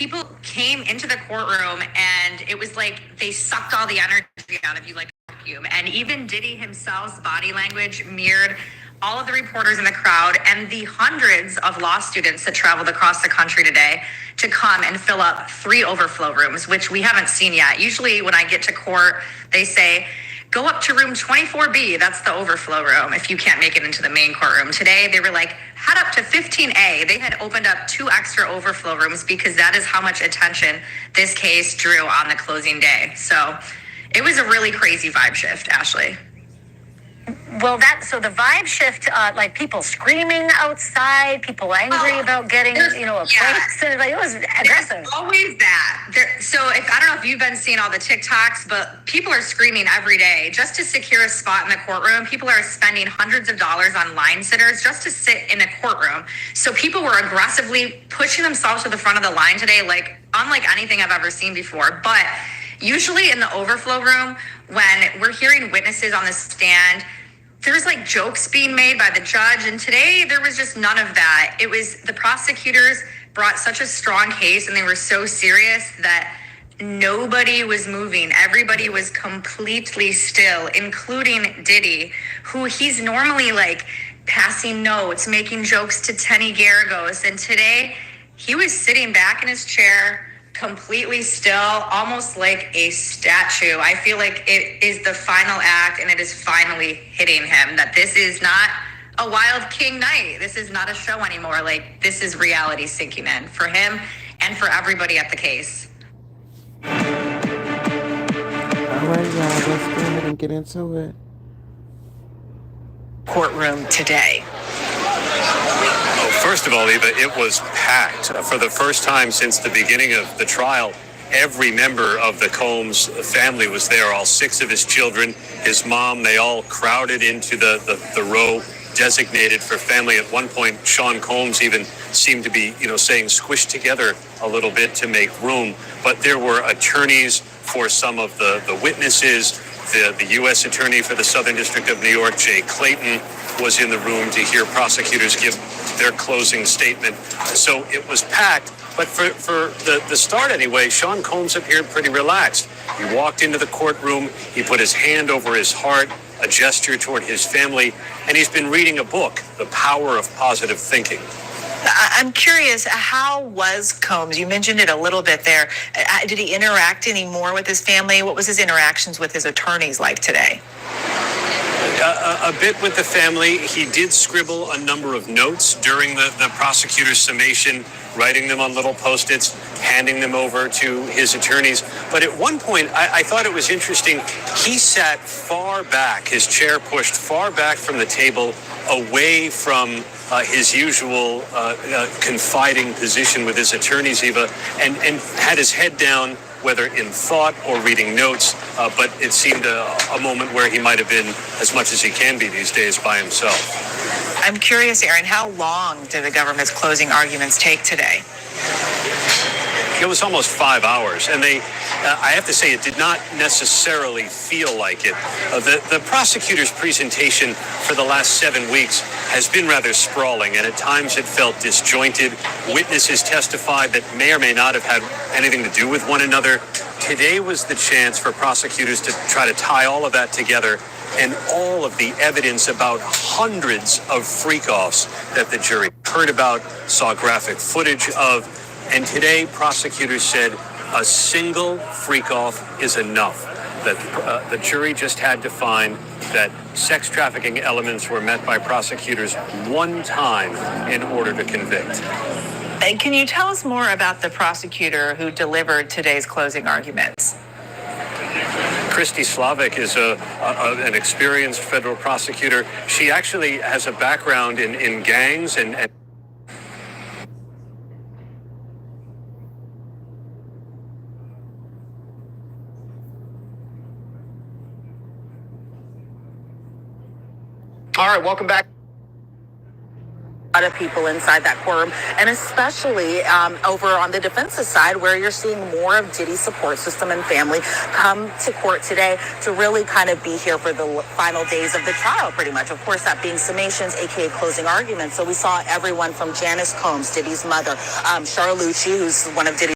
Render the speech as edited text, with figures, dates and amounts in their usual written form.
people came into the courtroom and it was like they sucked all the energy out of you like a vacuum. And even Diddy himself's body language mirrored all of the reporters in the crowd and the hundreds of law students that traveled across the country today to come and fill up 3 overflow rooms, which we haven't seen yet. Usually when I get to court, they say, go up to room 24B. That's the overflow room if you can't make it into the main courtroom. Today, they were like, head up to 15A. They had opened up 2 extra overflow rooms because that is how much attention this case drew on the closing day. So it was a really crazy vibe shift, Ashley. Well, so the vibe shift, like people screaming outside, people angry about getting, a place. Like, it was aggressive. There's always that. I don't know if you've been seeing all the TikToks, but people are screaming every day just to secure a spot in the courtroom. People are spending hundreds of dollars on line sitters just to sit in a courtroom. So people were aggressively pushing themselves to the front of the line today, like unlike anything I've ever seen before. But usually in the overflow room, when we're hearing witnesses on the stand, there's like jokes being made by the judge. And today there was just none of that. It was the prosecutors brought such a strong case and they were so serious that nobody was moving. Everybody was completely still, including Diddy, who he's normally like passing notes, making jokes to Tenny Garagos. And today he was sitting back in his chair, completely still, almost like a statue. I feel like it is the final act and it is finally hitting him that this is not a Wild King night. This is not a show anymore. Like, this is reality sinking in for him and for everybody at the case. All right, y'all, let's go ahead and get into it. Courtroom today. First of all, Eva, it was packed. For the first time since the beginning of the trial, every member of the Combs family was there, all 6 of his children, his mom. They all crowded into the row designated for family. At one point, Sean Combs even seemed to be, saying squished together a little bit to make room. But there were attorneys for some of the witnesses. The U.S. Attorney for the Southern District of New York, Jay Clayton, was in the room to hear prosecutors give their closing statement. So it was packed. But for the start anyway, Sean Combs appeared pretty relaxed. He walked into the courtroom. He put his hand over his heart, a gesture toward his family. And he's been reading a book, The Power of Positive Thinking. I'm curious, how was Combs? You mentioned it a little bit there. Did he interact any more with his family? What was his interactions with his attorneys like today? A bit with the family. He did scribble a number of notes during the prosecutor's summation, writing them on little Post-its, handing them over to his attorneys. But at one point, I thought it was interesting. He sat far back, his chair pushed far back from the table, away from his usual confiding position with his attorneys, Eva, and had his head down, whether in thought or reading notes, but it seemed a moment where he might have been, as much as he can be these days, by himself. I'm curious, Aaron, how long did the government's closing arguments take today? It was almost 5 hours, and I have to say, it did not necessarily feel like it. The prosecutor's presentation for the last 7 weeks has been rather sprawling, and at times it felt disjointed. Witnesses testified that may or may not have had anything to do with one another. Today was the chance for prosecutors to try to tie all of that together, and all of the evidence about hundreds of freak-offs that the jury heard about, saw graphic footage of. And today, prosecutors said a single freak-off is enough. That the jury just had to find that sex trafficking elements were met by prosecutors one time in order to convict. And can you tell us more about the prosecutor who delivered today's closing arguments? Christy Slavic is an experienced federal prosecutor. She actually has a background in gangs and All right, welcome back. A lot of people inside that courtroom, and especially over on the defense's side, where you're seeing more of Diddy's support system and family come to court today to really kind of be here for the final days of the trial, pretty much. Of course, that being summations, aka closing arguments. So we saw everyone from Janice Combs, Diddy's mother, Charlucci, who's one of Diddy's